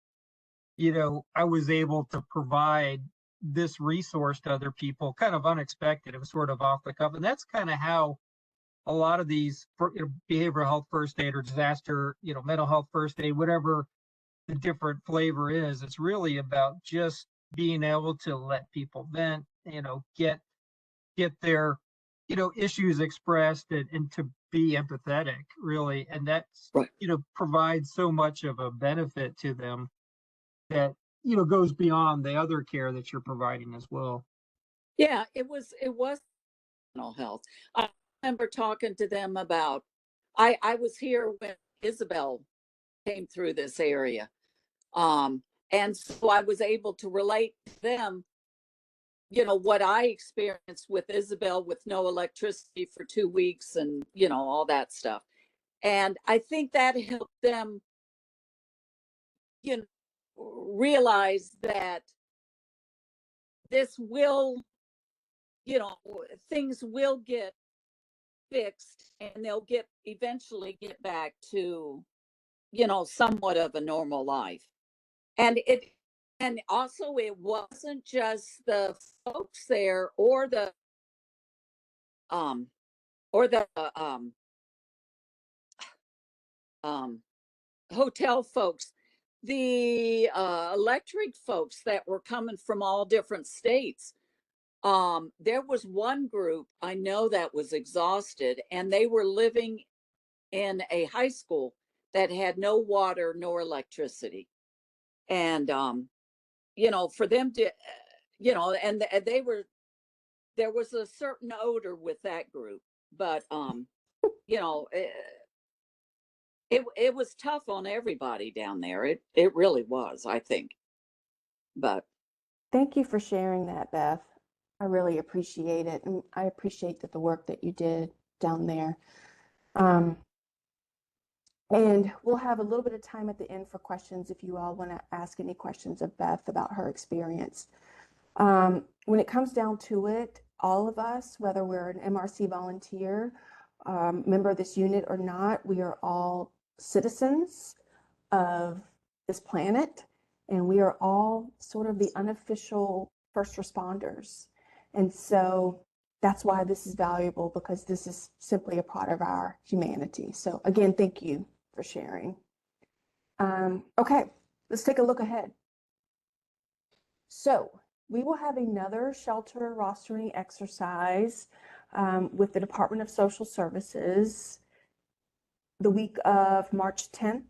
I was able to provide this resource to other people, kind of unexpected. It was sort of off the cuff. And that's kind of how a lot of these behavioral health first aid or disaster, mental health first aid, whatever the different flavor is, it's really about just being able to let people vent, get their, issues expressed, and to be empathetic, really. And that's, Right. provides so much of a benefit to them that, goes beyond the other care that you're providing as well. Yeah, it was mental health. I remember talking to them about, I was here when Isabel came through this area. And so I was able to relate to them, what I experienced with Isabel with no electricity for 2 weeks and, all that stuff. And I think that helped them, realize that this will, things will get fixed, and they'll eventually get back to, somewhat of a normal life. And also it wasn't just the folks there um or the um hotel folks, the electric folks that were coming from all different states. There was one group I know that was exhausted, and they were living in a high school that had no water nor electricity. And for them to, and they were, there was a certain odor with that group, but you know, it was tough on everybody down there. It really was, I think. But Thank you for sharing that, Beth. I really appreciate it. And I appreciate the work that you did down there. And we'll have a little bit of time at the end for questions if you all want to ask any questions of Beth about her experience. When it comes down to it, all of us, whether we're an MRC volunteer, member of this unit or not, we are all citizens of this planet, and we are all sort of the unofficial first responders. And so that's why this is valuable, because this is simply a part of our humanity. So again, thank you for sharing. Okay, let's take a look ahead. So we will have another shelter rostering exercise with the Department of Social Services the week of March 10th.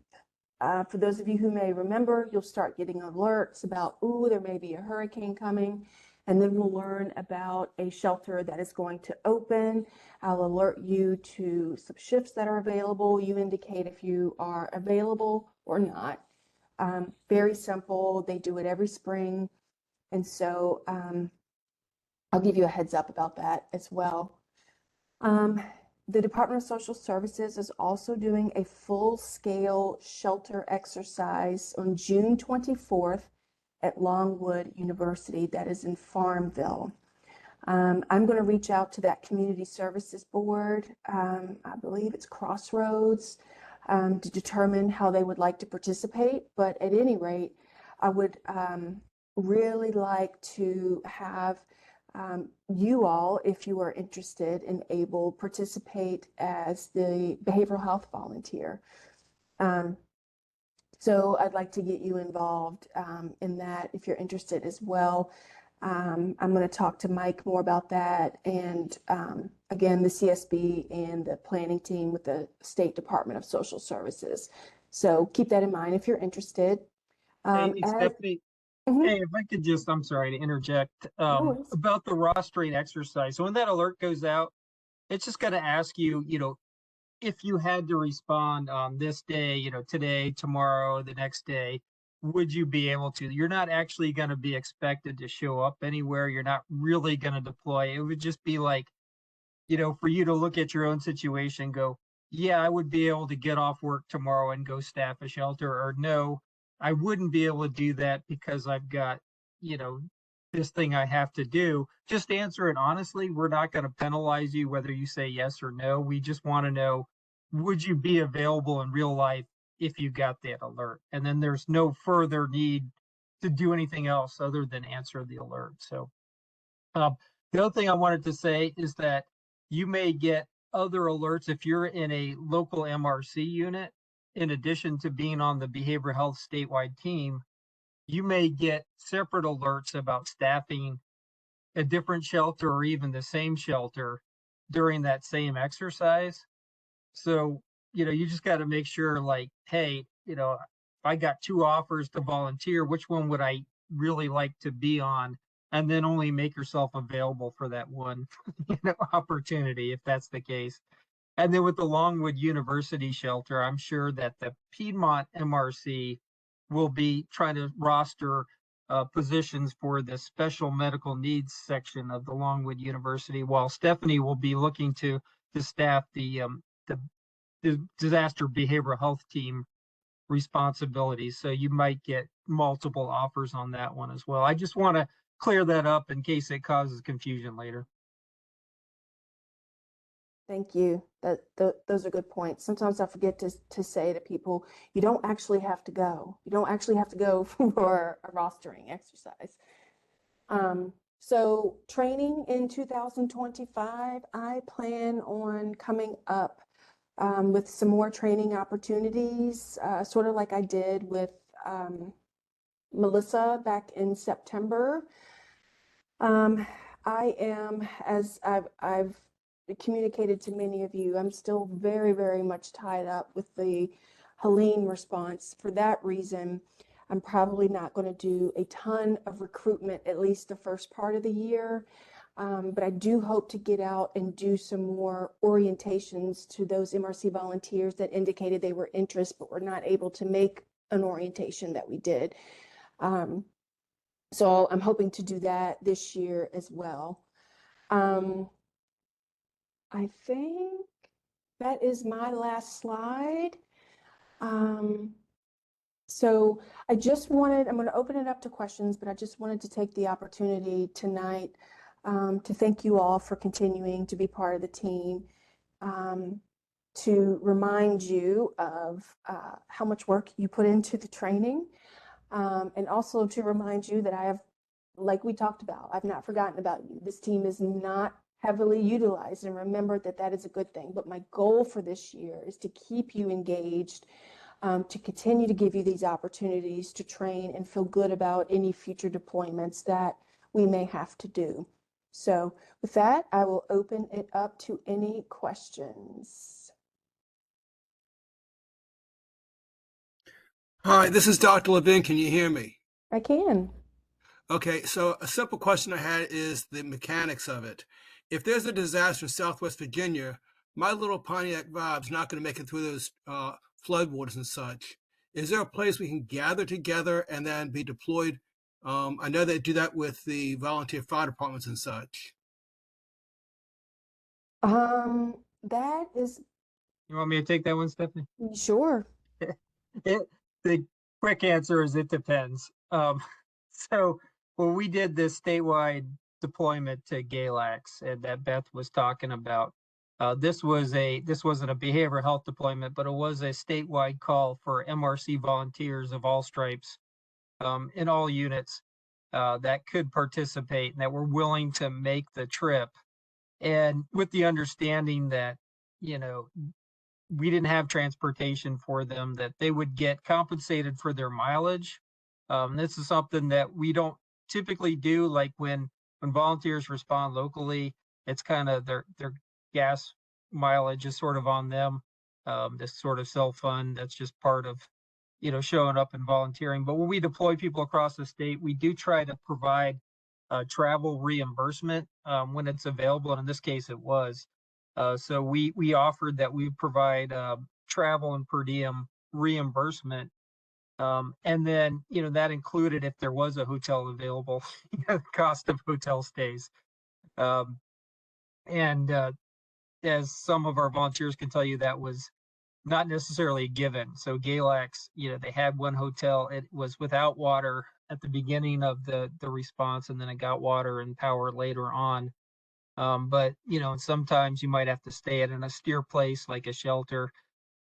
For those of you who may remember, you'll start getting alerts about, ooh, there may be a hurricane coming. And then we'll learn about a shelter that is going to open. I'll alert you to some shifts that are available. You indicate if you are available or not. Very simple. They do it every spring. And so I'll give you a heads up about that as well. The Department of Social Services is also doing a full-scale shelter exercise on June 24th at Longwood University, that is in Farmville. I'm going to reach out to that community services board, I believe it's Crossroads, to determine how they would like to participate. But at any rate, I would really like to have you all, if you are interested and able, participate as the behavioral health volunteer. So I'd like to get you involved in that if you're interested as well. I'm going to talk to Mike more about that. And again, the CSB and the planning team with the State Department of Social Services. So keep that in mind if you're interested. Hey, As, Stephanie, Mhm. hey, if I could just, I'm sorry to interject, No worries. about the rostering exercise. So when that alert goes out, it's just going to ask you, if you had to respond on this day, today, tomorrow, the next day, would you be able to? You're not actually going to be expected to show up anywhere. You're not really going to deploy. It would just be like, for you to look at your own situation, go, yeah, I would be able to get off work tomorrow and go staff a shelter, or no, I wouldn't be able to do that because I've got, you know, this thing I have to do. Just answer it honestly. We're not going to penalize you whether you say yes or no. We just want to know, would you be available in real life if you got that alert? And then there's no further need to do anything else other than answer the alert. So, the other thing I wanted to say is that you may get other alerts if you're in a local MRC unit. In addition to being on the behavioral health statewide team, you may get separate alerts about staffing a different shelter or even the same shelter during that same exercise. So, you just got to make sure, like, hey, if I got two offers to volunteer, which one would I really like to be on? And then only make yourself available for that one, opportunity, if that's the case. And then with the Longwood University shelter, I'm sure that the Piedmont MRC will be trying to roster positions for the special medical needs section of the Longwood University, while Stephanie will be looking to staff the disaster behavioral health team responsibilities. So you might get multiple offers on that one as well. I just want to clear that up in case it causes confusion later. Thank you. Those are good points. Sometimes I forget to say to people, you don't actually have to go. You don't actually have to go for a rostering exercise. So training in 2025, I plan on coming up with some more training opportunities, sort of like I did with Melissa back in September. I am, as I've communicated to many of you, I'm still very, very much tied up with the Helene response. For that reason, I'm probably not going to do a ton of recruitment, at least the first part of the year. But I do hope to get out and do some more orientations to those MRC volunteers that indicated they were interested but were not able to make an orientation that we did. So I'm hoping to do that this year as well. I think that is my last slide. So I'm going to open it up to questions, but I just wanted to take the opportunity tonight to thank you all for continuing to be part of the team, to remind you of how much work you put into the training, and also to remind you that like we talked about, I've not forgotten about you. This team is not heavily utilized, and remember that is a good thing. But my goal for this year is to keep you engaged, to continue to give you these opportunities to train and feel good about any future deployments that we may have to do. So with that, I will open it up to any questions. Hi, this is Dr. Levin. Can you hear me? I can. Okay, so a simple question I had is the mechanics of it. If there's a disaster in Southwest Virginia, my little Pontiac Vib's not going to make it through those floodwaters and such. Is there a place we can gather together and then be deployed? I know they do that with the volunteer fire departments and such. That is You want me to take that one, Stephanie? sure. The quick answer is it depends. So when we did this statewide deployment to Galax and that Beth was talking about, this wasn't a behavioral health deployment, but it was a statewide call for MRC volunteers of all stripes, in all units, that could participate and that were willing to make the trip. And with the understanding that, we didn't have transportation for them, that they would get compensated for their mileage. This is something that we don't typically do, like when volunteers respond locally, it's kind of their gas mileage is sort of on them. This sort of self-fund, that's just part of, showing up and volunteering. But when we deploy people across the state, we do try to provide travel reimbursement when it's available, and in this case it was. So we offered that we provide travel and per diem reimbursement, and then that included if there was a hotel available, the cost of hotel stays. Um, and as some of our volunteers can tell you, that was not necessarily a given. So Galax, they had one hotel. It was without water at the beginning of the response, and then it got water and power later on. But sometimes you might have to stay at an austere place like a shelter.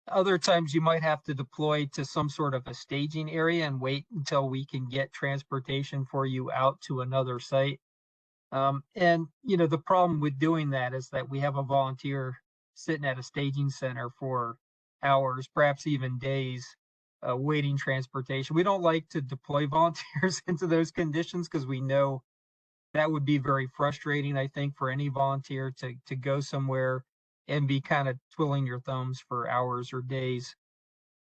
Other times you might have to deploy to some sort of a staging area and wait until we can get transportation for you out to another site. And the problem with doing that is that we have a volunteer sitting at a staging center for hours, perhaps even days, waiting transportation. We don't like to deploy volunteers into those conditions because we know that would be very frustrating, I think, for any volunteer to go somewhere and be kind of twiddling your thumbs for hours or days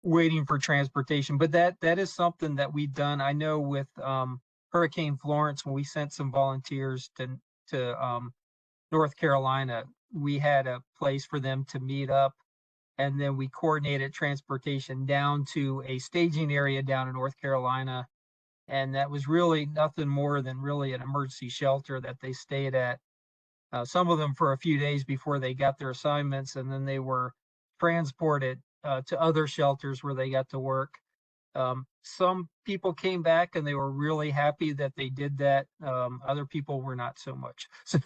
waiting for transportation. But that is something that we've done. I know with Hurricane Florence, when we sent some volunteers to North Carolina, we had a place for them to meet up, and then we coordinated transportation down to a staging area down in North Carolina. And that was really nothing more than really an emergency shelter that they stayed at, some of them for a few days before they got their assignments, and then they were transported to other shelters where they got to work. Some people came back and they were really happy that they did that. Other people were not so much. So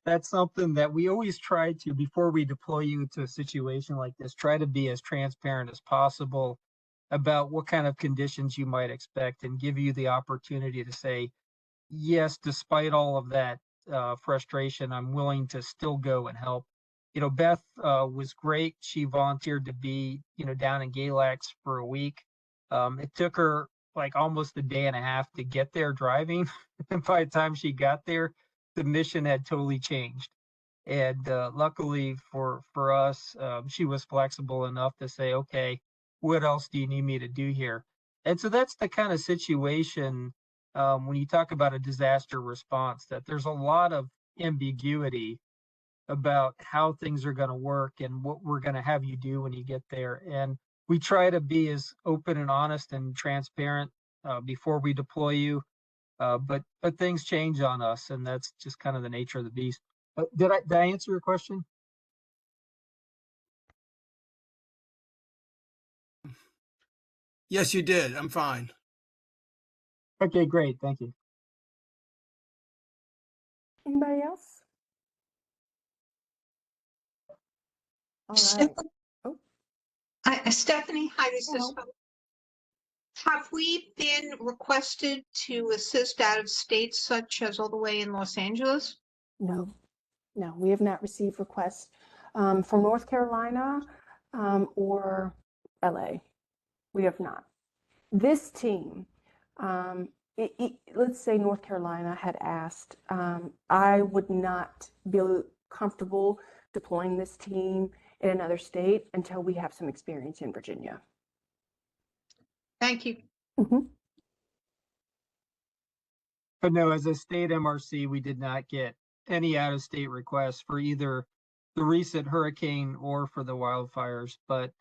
that's something that we always try to, before we deploy you to a situation like this, try to be as transparent as possible about what kind of conditions you might expect and give you the opportunity to say, yes, despite all of that frustration, I'm willing to still go and help. Beth was great. She volunteered to be, down in Galax for a week. It took her like almost a day and a half to get there driving. And by the time she got there, the mission had totally changed. And luckily for us, she was flexible enough to say, okay, what else do you need me to do here? And so that's the kind of situation when you talk about a disaster response, that there's a lot of ambiguity about how things are going to work and what we're going to have you do when you get there. And we try to be as open and honest and transparent before we deploy you. But things change on us, and that's just kind of the nature of the beast. Did I answer your question? Yes, you did. I'm fine. Okay, great. Thank you. Anybody else? All right. Stephanie, Oh. Stephanie, hi, this is. Hello. Have we been requested to assist out of states such as all the way in Los Angeles? No, we have not received requests from North Carolina or LA. We have not. This team, let's say North Carolina had asked, I would not be comfortable deploying this team in another state until we have some experience in Virginia. Thank you. Mm-hmm. But no, as a state MRC, we did not get any out-of-state requests for either the recent hurricane or for the wildfires. But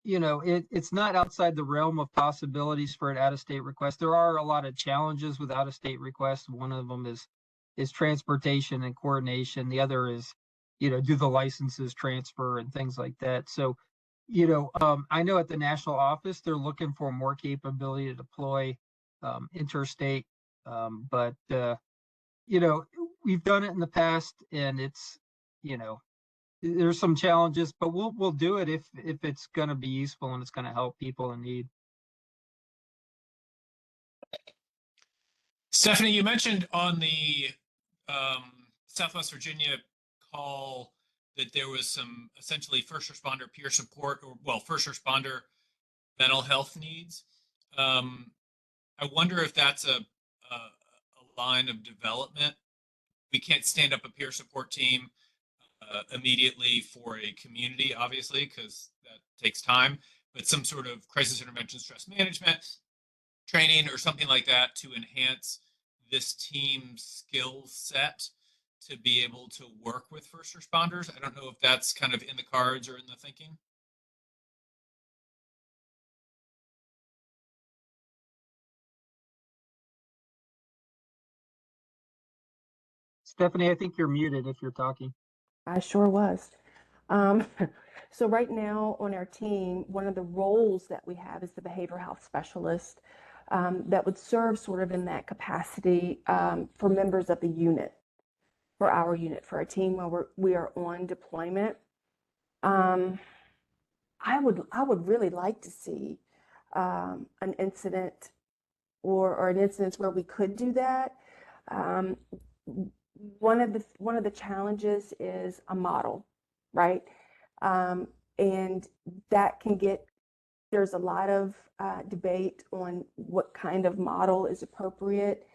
it's not outside the realm of possibilities for an out-of-state request. There are a lot of challenges with out-of-state requests. One of them is transportation and coordination. The other is, do the licenses transfer and things like that. So, I know at the national office, they're looking for more capability to deploy interstate. But we've done it in the past, and it's, there's some challenges, but we'll do it if it's going to be useful and it's going to help people in need. Stephanie, you mentioned on the Southwest Virginia call that there was some essentially first responder peer support, or first responder mental health needs. I wonder if that's a a line of development. We can't stand up a peer support team immediately for a community, obviously, because that takes time, but some sort of crisis intervention stress management training or something like that to enhance this team's skill set to be able to work with first responders. I don't know if that's kind of in the cards or in the thinking. Stephanie, I think you're muted if you're talking. I sure was. Um, so right now on our team, one of the roles that we have is the behavioral health specialist that would serve sort of in that capacity for members of the unit, for our unit, for our team while we are on deployment. I would really like to see an incident or an instance where we could do that. One of the challenges is a model, right? And that can get, there's a lot of debate on what kind of model is appropriate.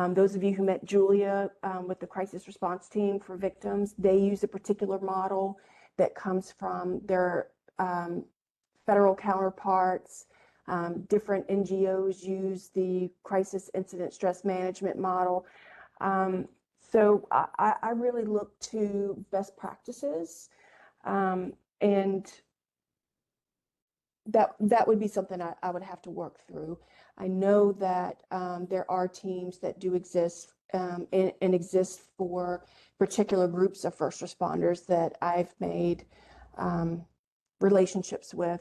Those of you who met Julia with the crisis response team for victims, they use a particular model that comes from their federal counterparts. Different NGOs use the crisis incident stress management model. So I really look to best practices, and that would be something I would have to work through. I know that there are teams that do exist and exist for particular groups of first responders that I've made relationships with.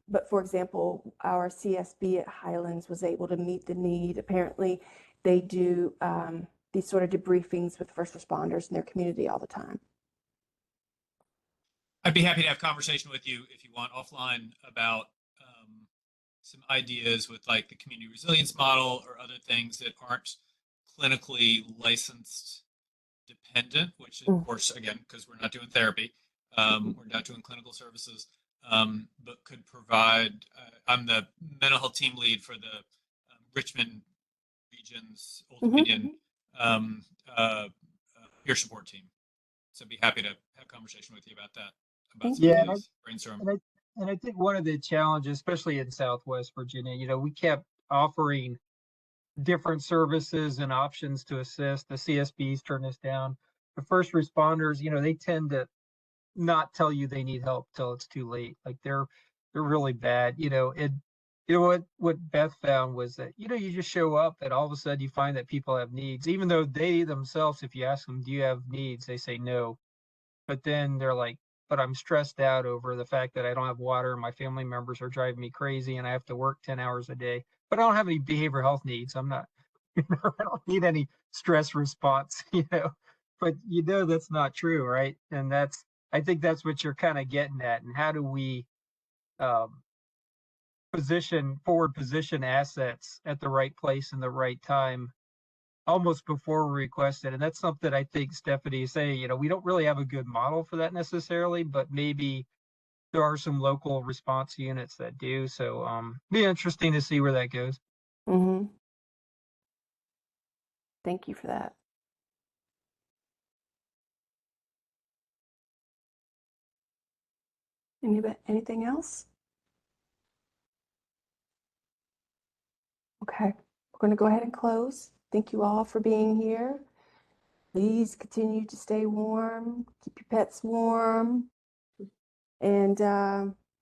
But for example, our CSB at Highlands was able to meet the need. Apparently, they do these sort of debriefings with first responders in their community all the time. I'd be happy to have conversation with you if you want offline about some ideas with like the community resilience model or other things that aren't clinically licensed dependent, which of course, again, because we're not doing therapy, we're not doing clinical services, but could provide, I'm the mental health team lead for the Richmond region's Old Dominion peer support team. So I'd be happy to have a conversation with you about that, about some Yeah, of these brainstorm. and I think one of the challenges, especially in Southwest Virginia, we kept offering different services and options to assist. The CSBs turn us down. The first responders, they tend to not tell you they need help till it's too late. Like they're really bad. What Beth found was that, you just show up and all of a sudden you find that people have needs, even though they themselves, if you ask them, do you have needs? They say no. But then they're like, but I'm stressed out over the fact that I don't have water and my family members are driving me crazy and I have to work 10 hours a day, but I don't have any behavioral health needs. I'm not, I don't need any stress response, but that's not true. Right. And I think that's what you're kind of getting at. And how do we forward position assets at the right place and the right time almost before we request it. And that's something I think Stephanie is saying, we don't really have a good model for that necessarily, but maybe there are some local response units that do. So be interesting to see where that goes. Mm-hmm. Thank you for that. Anything else? Okay, we're going to go ahead and close. Thank you all for being here. Please continue to stay warm, keep your pets warm. And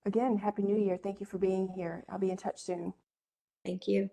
again, Happy New Year. Thank you for being here. I'll be in touch soon. Thank you.